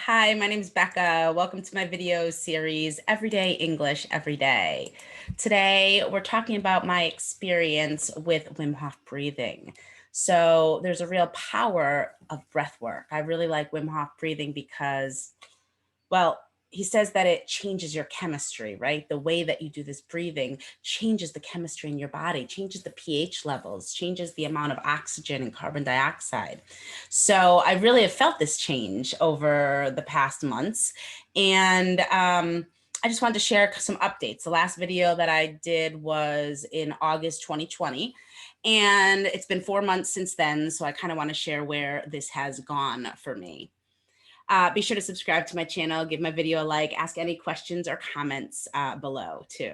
Hi, my name is Becca. Welcome to my video series, Everyday English Every Day. Today, we're talking about my experience with Wim Hof breathing. So there's a real power of breath work. I really like Wim Hof breathing because, well, he says that it changes your chemistry, right? The way that you do this breathing changes the chemistry in your body, changes the pH levels, changes the amount of oxygen and carbon dioxide. So I really have felt this change over the past months. And I just wanted to share some updates. The last video that I did was in August 2020. And it's been 4 months since then. So I kind of want to share where this has gone for me. Be sure to subscribe to my channel, give my video a like, ask any questions or comments below too.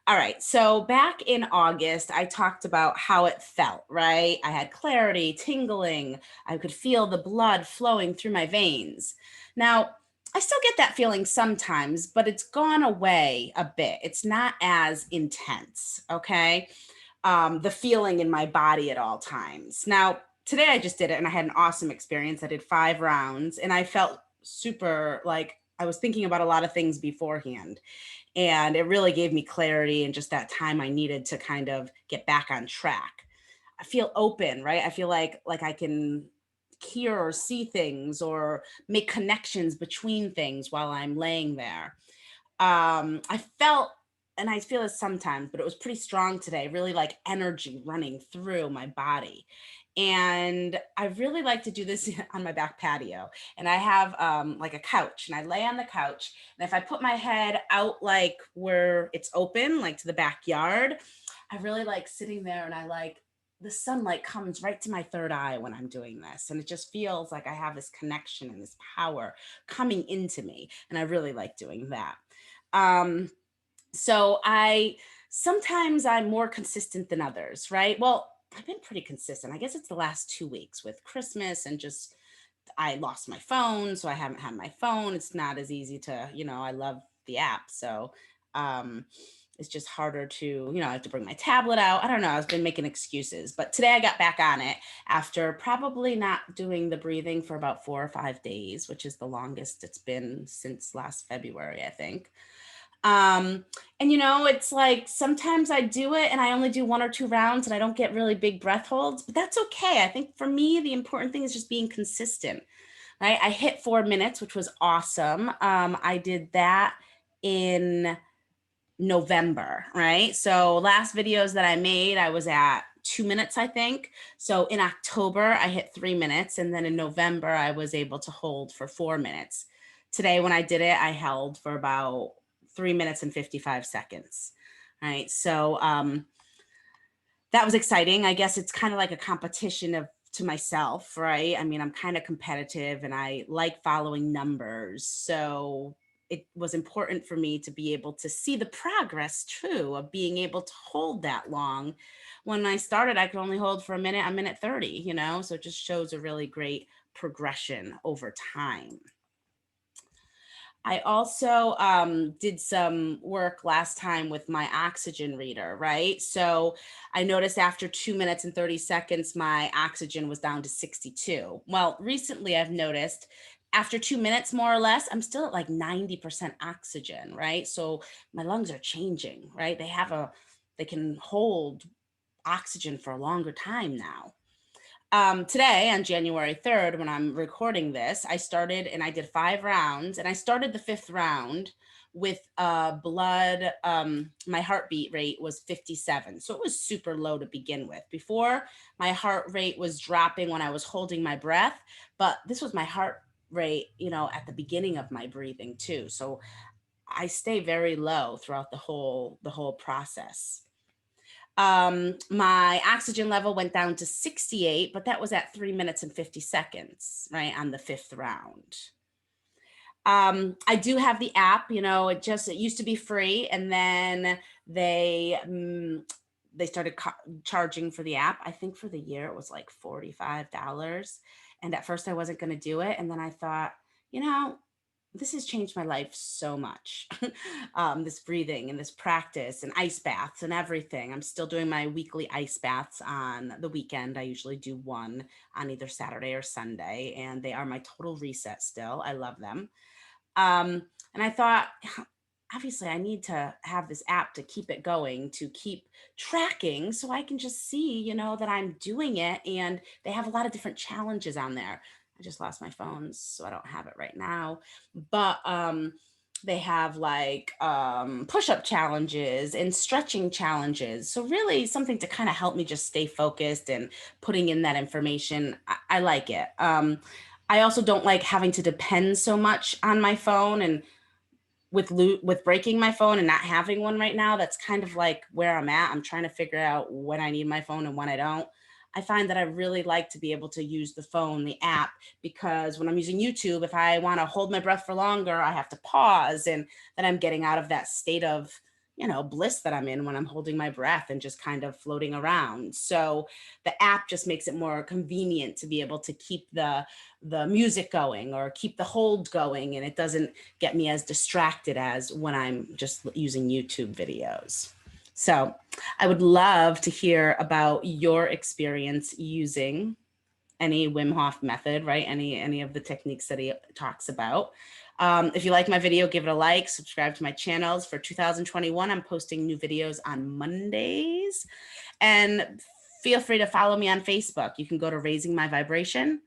All right, so back in August, I talked about how it felt, right? I had clarity, tingling, I could feel the blood flowing through my veins. Now, I still get that feeling sometimes, but it's gone away a bit. It's not as intense, okay? The feeling in my body at all times. Now, today I just did it and I had an awesome experience. I did 5 rounds and I felt super like I was thinking about a lot of things beforehand. And it really gave me clarity and just that time I needed to kind of get back on track. I feel open, right? I feel like I can hear or see things or make connections between things while I'm laying there. I felt, and I feel this sometimes, but it was pretty strong today, really like energy running through my body. And I really like to do this on my back patio. And I have like a couch and I lay on the couch. And if I put my head out like where it's open, like to the backyard, I really like sitting there and I like the sunlight comes right to my third eye when I'm doing this. And it just feels like I have this connection and this power coming into me. And I really like doing that. Um, so sometimes I'm more consistent than others, right? Well, I've been pretty consistent. I guess it's the last 2 weeks with Christmas and just I lost my phone, so I haven't had my phone. It's not as easy to, I love the app. So um it's just harder to, I have to bring my tablet out. I don't know. I've been making excuses, but today I got back on it after probably not doing the breathing for about 4 or 5 days, which is the longest it's been since last February, I think. Um, and it's like sometimes I do it and I only do 1 or 2 rounds and I don't get really big breath holds, but that's okay. I think for me, the important thing is just being consistent, right? I hit 4 minutes, which was awesome. I did that in November, right? So last videos that I made, I was at 2 minutes, I think. So in October, I hit 3 minutes. And then in November, I was able to hold for 4 minutes. Today, when I did it, I held for about 3 minutes and 55 seconds. Right. So that was exciting. I guess it's kind of like a competition of to myself, right? I mean, I'm kind of competitive and I like following numbers. So it was important for me to be able to see the progress too of being able to hold that long. When I started, I could only hold for a minute 30, so it just shows a really great progression over time. I also did some work last time with my oxygen reader, right? So I noticed after 2 minutes and 30 seconds, my oxygen was down to 62. Well, recently I've noticed after 2 minutes, more or less, I'm still at like 90% oxygen, right? So my lungs are changing, right? They can hold oxygen for a longer time now. Today on January 3rd, when I'm recording this, I started and I did 5 rounds and I started the fifth round with blood. My heartbeat rate was 57. So it was super low to begin with. Before, my heart rate was dropping when I was holding my breath, but this was my heart rate, at the beginning of my breathing too. So I stay very low throughout the whole process. My oxygen level went down to 68, but that was at 3 minutes and 50 seconds, right, on the fifth round. I do have the app, it used to be free and then they started charging for the app. I think for the year it was like $45. And at first I wasn't going to do it. And then I thought, you know, this has changed my life so much. This breathing and this practice and ice baths and everything. I'm still doing my weekly ice baths on the weekend. I usually do one on either Saturday or Sunday, and they are my total reset still. I love them. And I thought, obviously, I need to have this app to keep it going, to keep tracking so I can just see, that I'm doing it. And they have a lot of different challenges on there. I just lost my phone, so I don't have it right now. But they have like push-up challenges and stretching challenges. So really something to kind of help me just stay focused and putting in that information. I like it. I also don't like having to depend so much on my phone, and with breaking my phone and not having one right now, that's kind of like where I'm at. I'm trying to figure out when I need my phone and when I don't. I find that I really like to be able to use the phone, the app, because when I'm using YouTube, if I want to hold my breath for longer, I have to pause, and then I'm getting out of that state of, bliss that I'm in when I'm holding my breath and just kind of floating around. So the app just makes it more convenient to be able to keep the music going or keep the hold going, and it doesn't get me as distracted as when I'm just using YouTube videos. So I would love to hear about your experience using any Wim Hof method, right? Any of the techniques that he talks about. If you like my video, give it a like, subscribe to my channels. For 2021, I'm posting new videos on Mondays. And feel free to follow me on Facebook. You can go to Raising My Vibration,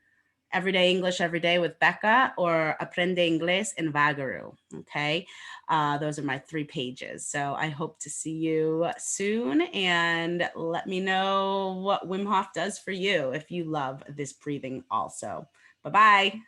Everyday English Every Day with Bekah, or Aprende Inglés en Vagaru. Okay. Those are my 3 pages. So I hope to see you soon, and let me know what Wim Hof does for you if you love this breathing also. Bye-bye.